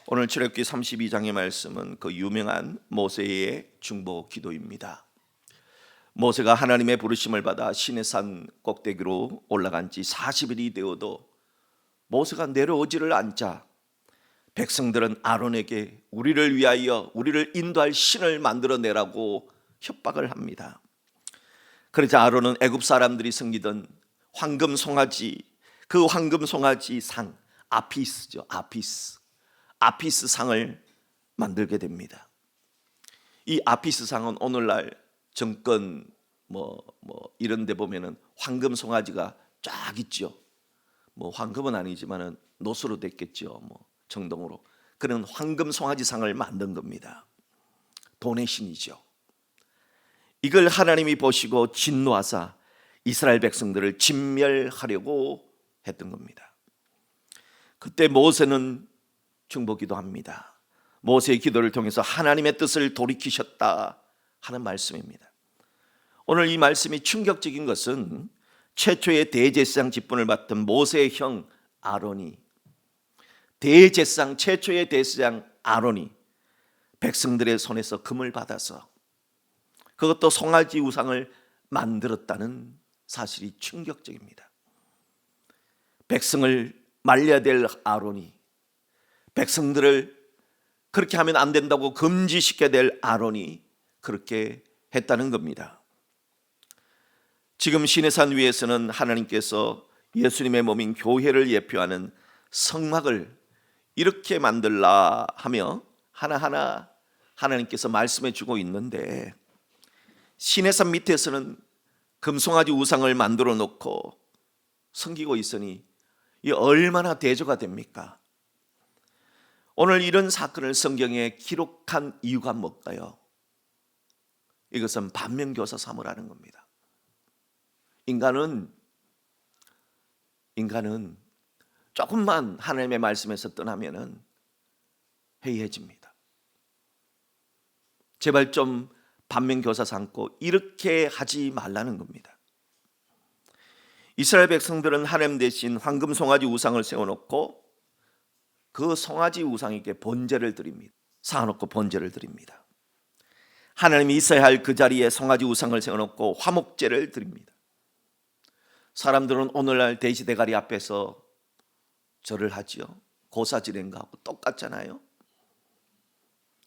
오늘 출애굽기 32장의 말씀은 그 유명한 모세의 중보 기도입니다. 모세가 하나님의 부르심을 받아 시내산 꼭대기로 올라간 지 40일이 되어도 모세가 내려오지를 않자 백성들은 아론에게 우리를 위하여 우리를 인도할 신을 만들어내라고 협박을 합니다. 그러자 아론은 애굽 사람들이 섬기던 황금 송아지, 그 황금 송아지 상 아피스죠. 아피스 상을 만들게 됩니다. 이 아피스 상은 오늘날 정권 이런 데 보면은 황금 송아지가 쫙 있죠. 황금은 아니지만은 노수로 됐겠죠. 정동으로. 그런 황금 송아지 상을 만든 겁니다. 돈의 신이죠. 이걸 하나님이 보시고 진노하사 이스라엘 백성들을 진멸하려고 했던 겁니다. 그때 모세는 중보기도 합니다. 모세의 기도를 통해서 하나님의 뜻을 돌이키셨다 하는 말씀입니다. 오늘 이 말씀이 충격적인 것은 최초의 대제사장 직분을 맡은 모세의 형 아론이, 최초의 대제사장 아론이 백성들의 손에서 금을 받아서 그것도 송아지 우상을 만들었다는 사실이 충격적입니다. 백성을 말려야 될 아론이, 백성들을 그렇게 하면 안 된다고 금지시켜야 될 아론이 그렇게 했다는 겁니다. 지금 시내산 위에서는 하나님께서 예수님의 몸인 교회를 예표하는 성막을 이렇게 만들라 하며 하나하나 하나님께서 말씀해 주고 있는데, 시내산 밑에서는 금송아지 우상을 만들어 놓고 섬기고 있으니 이 얼마나 대조가 됩니까? 오늘 이런 사건을 성경에 기록한 이유가 뭘까요? 이것은 반면교사 삼으라는 겁니다. 인간은 조금만 하나님의 말씀에서 떠나면은 해이해집니다. 제발 좀 반면교사 삼고 이렇게 하지 말라는 겁니다. 이스라엘 백성들은 하나님 대신 황금 송아지 우상을 세워놓고 그 송아지 우상에게 번제를 드립니다. 쌓아놓고 번제를 드립니다. 하나님이 있어야 할 그 자리에 송아지 우상을 세워놓고 화목제를 드립니다. 사람들은 오늘날 돼지대가리 앞에서 절을 하지요. 고사지랭가하고 똑같잖아요.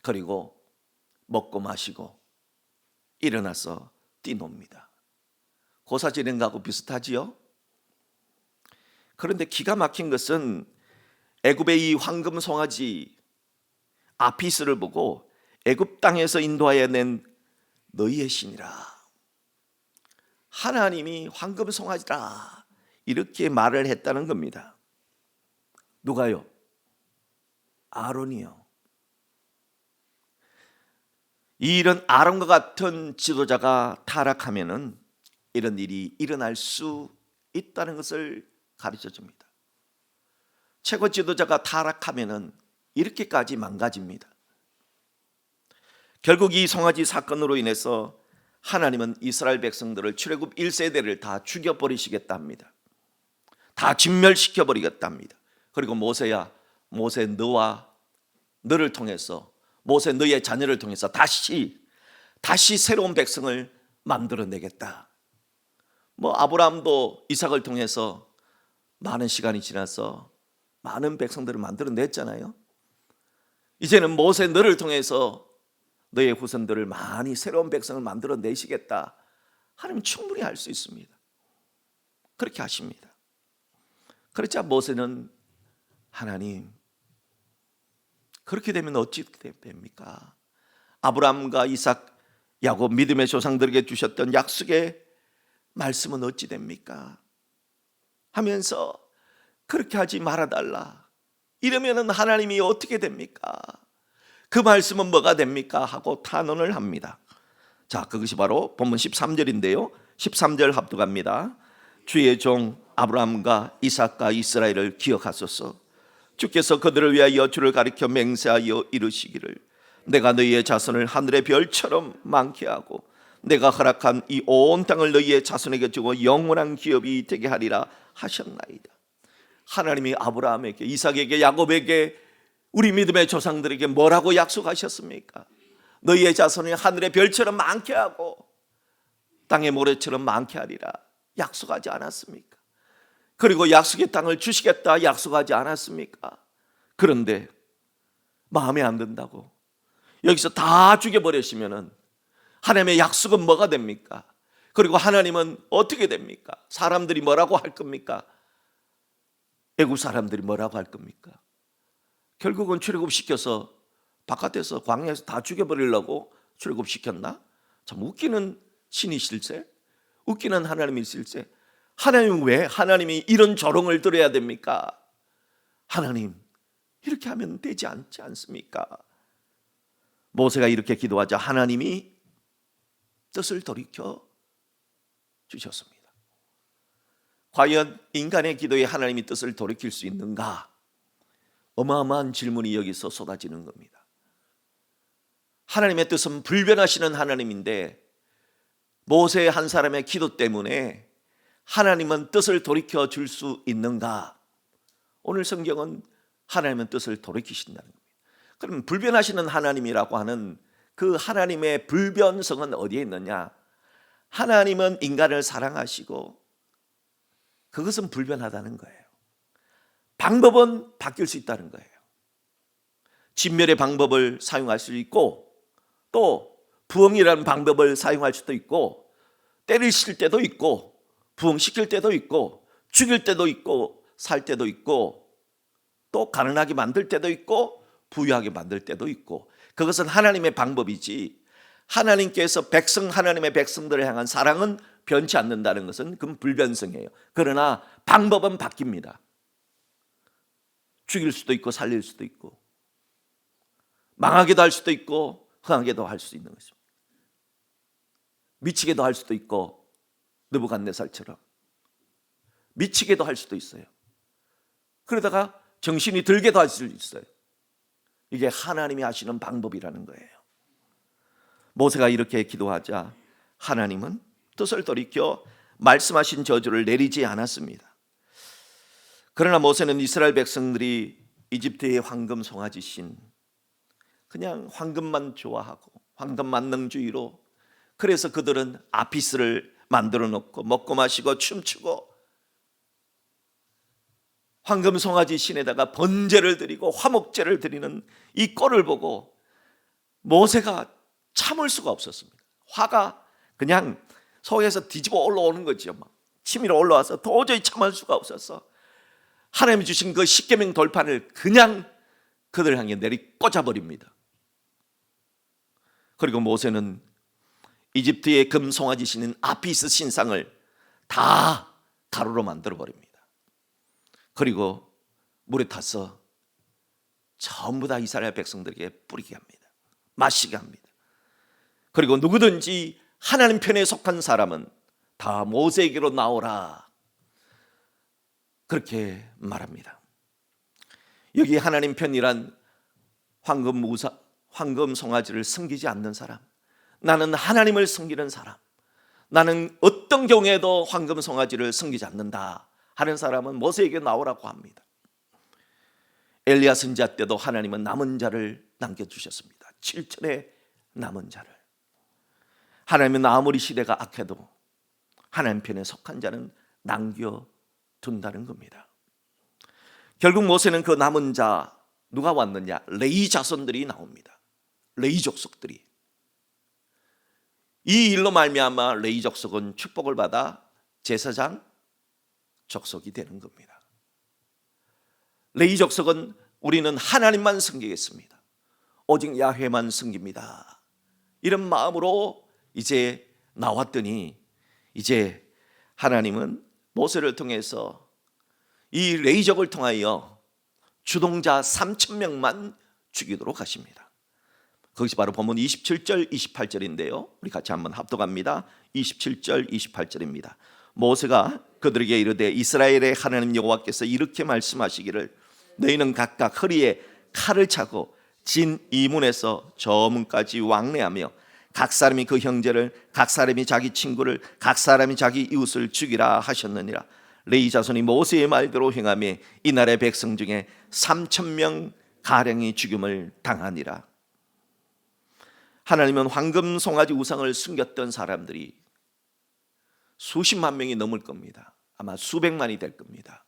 그리고 먹고 마시고 일어나서 뛰놉니다. 고사지랭가하고 비슷하지요. 그런데 기가 막힌 것은 애굽의 이 황금 송아지 아피스를 보고 애굽 땅에서 인도하여 낸 너희의 신이라, 하나님이 황금 송아지라 이렇게 말을 했다는 겁니다. 누가요? 아론이요. 이런 아론과 같은 지도자가 타락하면은 이런 일이 일어날 수 있다는 것을 가르쳐 줍니다. 최고 지도자가 타락하면은 이렇게까지 망가집니다. 결국 이 송아지 사건으로 인해서 하나님은 이스라엘 백성들을 출애굽 1세대를 다 죽여버리시겠다 합니다. 다 진멸시켜버리겠다 합니다. 그리고 모세야, 모세 너를 통해서, 모세 너의 자녀를 통해서 다시 새로운 백성을 만들어내겠다. 아브라함도 이삭을 통해서 많은 시간이 지나서 많은 백성들을 만들어냈잖아요. 이제는 모세 너를 통해서 너의 후손들을 많이 새로운 백성을 만들어내시겠다. 하나님 충분히 할 수 있습니다. 그렇게 하십니다. 그렇자 모세는 하나님, 그렇게 되면 어찌 됩니까? 아브라함과 이삭, 야곱 믿음의 조상들에게 주셨던 약속의 말씀은 어찌 됩니까? 하면서 그렇게 하지 말아달라. 이러면 하나님이 어떻게 됩니까? 그 말씀은 뭐가 됩니까? 하고 탄원을 합니다. 자, 그것이 바로 본문 13절인데요 13절 합독합니다. 주의 종 아브라함과 이삭과 이스라엘을 기억하소서. 주께서 그들을 위하여 주를 가리켜 맹세하여 이르시기를 내가 너희의 자손을 하늘의 별처럼 많게 하고 내가 허락한 이 온 땅을 너희의 자손에게 주고 영원한 기업이 되게 하리라 하셨나이다. 하나님이 아브라함에게, 이삭에게, 야곱에게 우리 믿음의 조상들에게 뭐라고 약속하셨습니까? 너희의 자손이 하늘의 별처럼 많게 하고 땅의 모래처럼 많게 하리라 약속하지 않았습니까? 그리고 약속의 땅을 주시겠다 약속하지 않았습니까? 그런데 마음에 안 든다고 여기서 다 죽여버리시면은 하나님의 약속은 뭐가 됩니까? 그리고 하나님은 어떻게 됩니까? 사람들이 뭐라고 할 겁니까? 애국 사람들이 뭐라고 할 겁니까? 결국은 출애굽시켜서 바깥에서 광야에서 다 죽여버리려고 출애굽시켰나? 참 웃기는 신이실세? 웃기는 하나님이실세? 하나님은 왜 하나님이 이런 조롱을 들어야 됩니까? 하나님 이렇게 하면 되지 않지 않습니까? 모세가 이렇게 기도하자 하나님이 뜻을 돌이켜 주셨습니다. 과연 인간의 기도에 하나님이 뜻을 돌이킬 수 있는가? 어마어마한 질문이 여기서 쏟아지는 겁니다. 하나님의 뜻은 불변하시는 하나님인데 모세 한 사람의 기도 때문에 하나님은 뜻을 돌이켜 줄 수 있는가? 오늘 성경은 하나님은 뜻을 돌이키신다는 겁니다. 그럼 불변하시는 하나님이라고 하는 그 하나님의 불변성은 어디에 있느냐? 하나님은 인간을 사랑하시고 그것은 불변하다는 거예요. 방법은 바뀔 수 있다는 거예요. 진멸의 방법을 사용할 수 있고 또 부엉이라는 방법을 사용할 수도 있고 때리실 때도 있고 부엉시킬 때도 있고 죽일 때도 있고 살 때도 있고 또 가난하게 만들 때도 있고 부유하게 만들 때도 있고 그것은 하나님의 방법이지 하나님께서 하나님의 백성들을 향한 사랑은 변치 않는다는 것은 그건 불변성이에요. 그러나 방법은 바뀝니다. 죽일 수도 있고 살릴 수도 있고 망하게도 할 수도 있고 흥하게도 할 수 있는 것입니다. 미치게도 할 수도 있고 느부갓네살처럼 미치게도 할 수도 있어요. 그러다가 정신이 들게도 할 수 있어요. 이게 하나님이 하시는 방법이라는 거예요. 모세가 이렇게 기도하자 하나님은 뜻을 돌이켜 말씀하신 저주를 내리지 않았습니다. 그러나 모세는 이스라엘 백성들이 이집트의 황금 송아지신 그냥 황금만 좋아하고 황금 만능주의로 그래서 그들은 아피스를 만들어 놓고 먹고 마시고 춤추고 황금 송아지 신에다가 번제를 드리고 화목제를 드리는 이 꼴을 보고 모세가 참을 수가 없었습니다. 화가 그냥 속에서 뒤집어 올라오는 거죠. 막 치밀어 올라와서 도저히 참을 수가 없었어. 하나님이 주신 그 십계명 돌판을 그냥 그들 향해 내리 꽂아버립니다. 그리고 모세는 이집트의 금송아지 신인 아피스 신상을 다 가루로 만들어 버립니다. 그리고 물에 타서 전부 다 이스라엘 백성들에게 뿌리게 합니다. 마시게 합니다. 그리고 누구든지 하나님 편에 속한 사람은 다 모세에게로 나오라 그렇게 말합니다. 여기 하나님 편이란 황금 송아지를 섬기지 않는 사람, 나는 하나님을 섬기는 사람, 나는 어떤 경우에도 황금 송아지를 섬기지 않는다 하는 사람은 모세에게 나오라고 합니다. 엘리야 선지자 때도 하나님은 남은 자를 남겨주셨습니다. 7천의 남은 자를. 하나님은 아무리 시대가 악해도 하나님 편에 속한 자는 남겨둔다는 겁니다. 결국 모세는 그 남은 자 누가 왔느냐? 레위 자손들이 나옵니다. 레위 족속들이. 이 일로 말미암아 레위 족속은 축복을 받아 제사장 족속이 되는 겁니다. 레위 족속은 우리는 하나님만 섬기겠습니다. 오직 야훼만 섬깁니다. 이런 마음으로 이제 나왔더니 이제 하나님은 모세를 통해서 이 레위족을 통하여 주동자 3,000명만 죽이도록 하십니다. 거기서 바로 본문 27절 28절인데요 우리 같이 한번 합독합니다. 27절 28절입니다 모세가 그들에게 이르되 이스라엘의 하나님 여호와께서 이렇게 말씀하시기를 너희는 각각 허리에 칼을 차고 진 이문에서 저 문까지 왕래하며 각 사람이 그 형제를 각 사람이 자기 친구를 각 사람이 자기 이웃을 죽이라 하셨느니라. 레위 자손이 모세의 말대로 행하며 이날의 백성 중에 3,000명 가령이 죽임을 당하니라. 하나님은 황금 송아지 우상을 숨겼던 사람들이 수십만 명이 넘을 겁니다. 아마 수백만이 될 겁니다.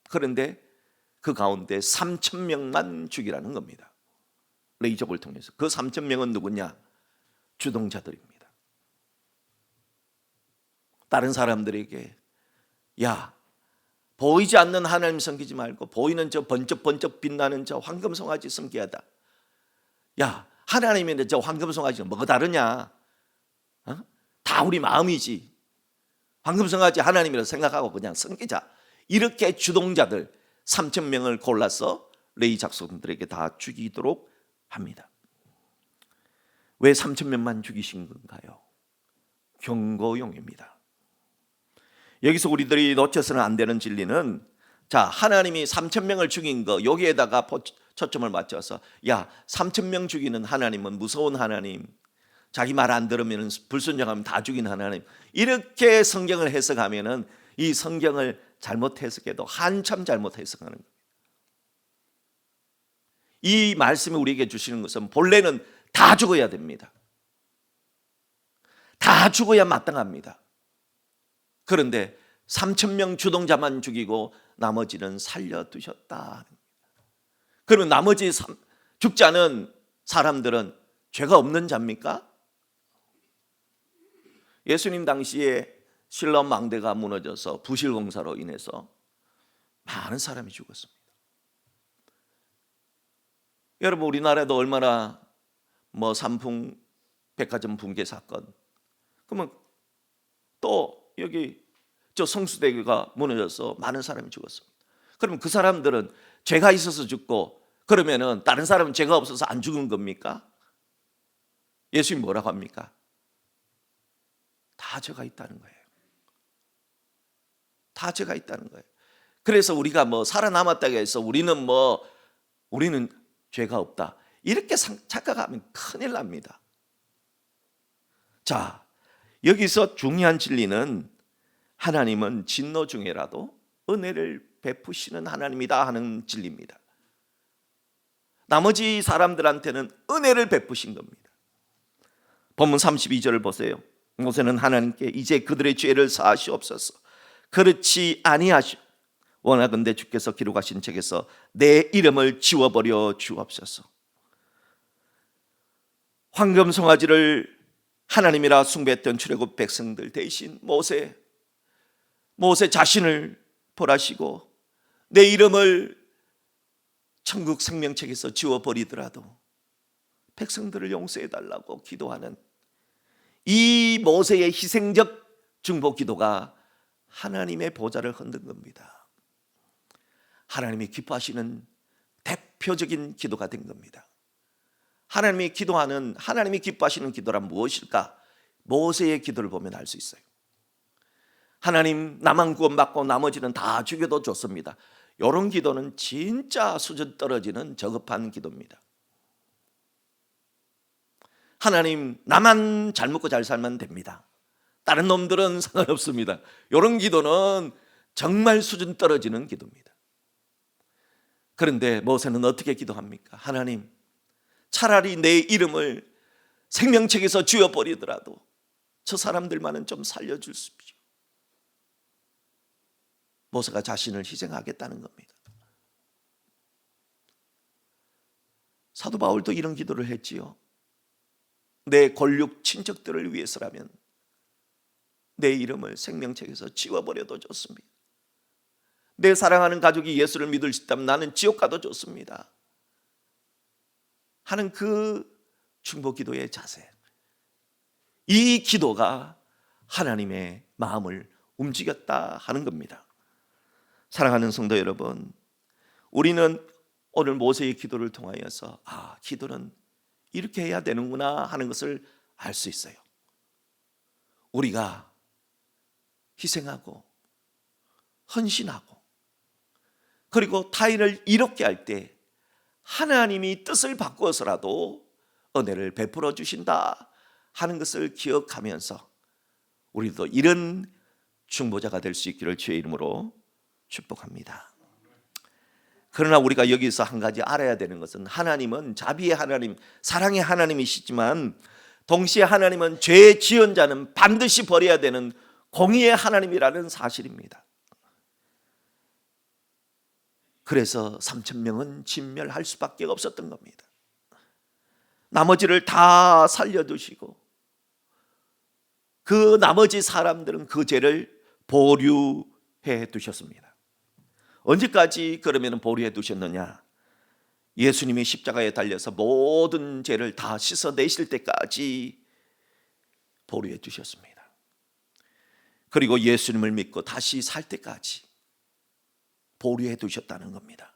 그런데 그 가운데 3,000명만 죽이라는 겁니다. 레이족을 통해서. 그 3,000명은 누구냐? 주동자들입니다. 다른 사람들에게 야, 보이지 않는 하나님 섬기지 말고 보이는 저 번쩍번쩍 빛나는 저 황금 송아지 섬겨야 한다. 야, 하나님인데 저 황금 송아지는 뭐가 다르냐? 다 우리 마음이지. 황금 송아지 하나님이라고 생각하고 그냥 섬기자. 이렇게 주동자들 3,000명을 골라서 레위 족속들에게 다 죽이도록 합니다. 왜 3,000명만 죽이신 건가요? 경고용입니다. 여기서 우리들이 놓쳐서는 안 되는 진리는, 자, 하나님이 3,000명을 죽인 거 여기에다가 초점을 맞춰서 야, 3,000명 죽이는 하나님은 무서운 하나님, 자기 말 안 들으면 불순종하면 다 죽이는 하나님, 이렇게 성경을 해석하면은 이 성경을 잘못 해석해도 한참 잘못 해석하는 거예요. 이 말씀이 우리에게 주시는 것은 본래는 다 죽어야 됩니다. 다 죽어야 마땅합니다. 그런데 3,000명 주동자만 죽이고 나머지는 살려두셨다. 그러면 나머지 죽지 않은 사람들은 죄가 없는 자입니까? 예수님 당시에 실로 망대가 무너져서 부실공사로 인해서 많은 사람이 죽었습니다. 여러분, 우리나라에도 얼마나 삼풍 백화점 붕괴 사건, 그러면 또 여기 저 성수대교가 무너져서 많은 사람이 죽었습니다. 그러면 그 사람들은 죄가 있어서 죽고, 그러면은 다른 사람은 죄가 없어서 안 죽은 겁니까? 예수님이 뭐라고 합니까? 다 죄가 있다는 거예요. 다 죄가 있다는 거예요. 그래서 우리가 살아남았다고 해서 우리는 죄가 없다, 이렇게 착각하면 큰일 납니다. 자, 여기서 중요한 진리는 하나님은 진노 중에라도 은혜를 베푸시는 하나님이다 하는 진리입니다. 나머지 사람들한테는 은혜를 베푸신 겁니다. 본문 32절을 보세요. 모세는 하나님께 이제 그들의 죄를 사하시옵소서. 그렇지 아니하시오. 원하건대 주께서 기록하신 책에서 내 이름을 지워버려 주옵소서. 황금 송아지를 하나님이라 숭배했던 출애굽 백성들 대신 모세 자신을 벌하시고 내 이름을 천국 생명책에서 지워버리더라도 백성들을 용서해달라고 기도하는 이 모세의 희생적 중보 기도가 하나님의 보좌를 흔든 겁니다. 하나님이 기뻐하시는 대표적인 기도가 된 겁니다. 하나님이 기뻐하시는 기도란 무엇일까? 모세의 기도를 보면 알 수 있어요. 하나님, 나만 구원받고 나머지는 다 죽여도 좋습니다. 이런 기도는 진짜 수준 떨어지는 저급한 기도입니다. 하나님, 나만 잘 먹고 잘 살면 됩니다. 다른 놈들은 상관없습니다. 이런 기도는 정말 수준 떨어지는 기도입니다. 그런데 모세는 어떻게 기도합니까? 하나님, 차라리 내 이름을 생명책에서 지워버리더라도 저 사람들만은 좀 살려주십시오. 모세가 자신을 희생하겠다는 겁니다. 사도 바울도 이런 기도를 했지요. 내 골육 친척들을 위해서라면 내 이름을 생명책에서 지워버려도 좋습니다. 내 사랑하는 가족이 예수를 믿을 수 있다면 나는 지옥 가도 좋습니다 하는 그 중보 기도의 자세, 이 기도가 하나님의 마음을 움직였다 하는 겁니다. 사랑하는 성도 여러분, 우리는 오늘 모세의 기도를 통하여서 기도는 이렇게 해야 되는구나 하는 것을 알 수 있어요. 우리가 희생하고 헌신하고 그리고 타인을 이롭게 할 때 하나님이 뜻을 바꾸어서라도 은혜를 베풀어 주신다 하는 것을 기억하면서 우리도 이런 중보자가 될 수 있기를 주의 이름으로 축복합니다. 그러나 우리가 여기서 한 가지 알아야 되는 것은 하나님은 자비의 하나님, 사랑의 하나님이시지만 동시에 하나님은 죄 지은 자는 반드시 버려야 되는 공의의 하나님이라는 사실입니다. 그래서 3,000명은 진멸할 수밖에 없었던 겁니다. 나머지를 다 살려두시고 그 나머지 사람들은 그 죄를 보류해 두셨습니다. 언제까지 그러면 보류해 두셨느냐? 예수님이 십자가에 달려서 모든 죄를 다 씻어내실 때까지 보류해 두셨습니다. 그리고 예수님을 믿고 다시 살 때까지 보류해 두셨다는 겁니다.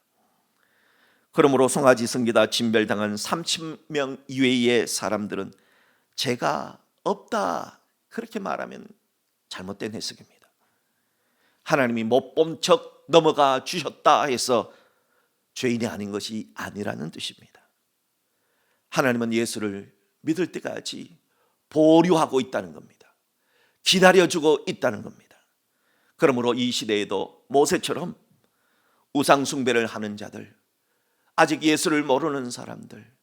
그러므로 송아지 성기다 진멸당한 30명 이외의 사람들은 죄가 없다 그렇게 말하면 잘못된 해석입니다. 하나님이 못 본 척 넘어가 주셨다 해서 죄인이 아닌 것이 아니라는 뜻입니다. 하나님은 예수를 믿을 때까지 보류하고 있다는 겁니다. 기다려주고 있다는 겁니다. 그러므로 이 시대에도 모세처럼 우상 숭배를 하는 자들, 아직 예수를 모르는 사람들,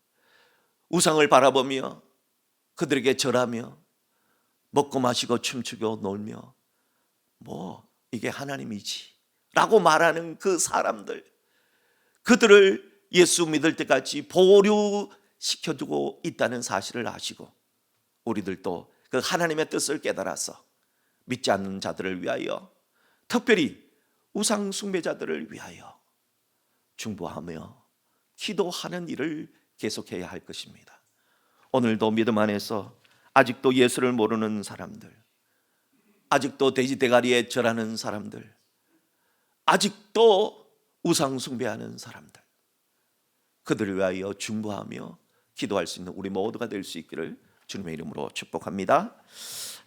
우상을 바라보며 그들에게 절하며 먹고 마시고 춤추고 놀며 이게 하나님이지 라고 말하는 그 사람들, 그들을 예수 믿을 때까지 보류시켜두고 있다는 사실을 아시고 우리들도 그 하나님의 뜻을 깨달아서 믿지 않는 자들을 위하여, 특별히 우상 숭배자들을 위하여 중보하며 기도하는 일을 계속해야 할 것입니다. 오늘도 믿음 안에서 아직도 예수를 모르는 사람들, 아직도 돼지 대가리에 절하는 사람들, 아직도 우상 숭배하는 사람들, 그들을 위하여 중보하며 기도할 수 있는 우리 모두가 될 수 있기를 주님의 이름으로 축복합니다.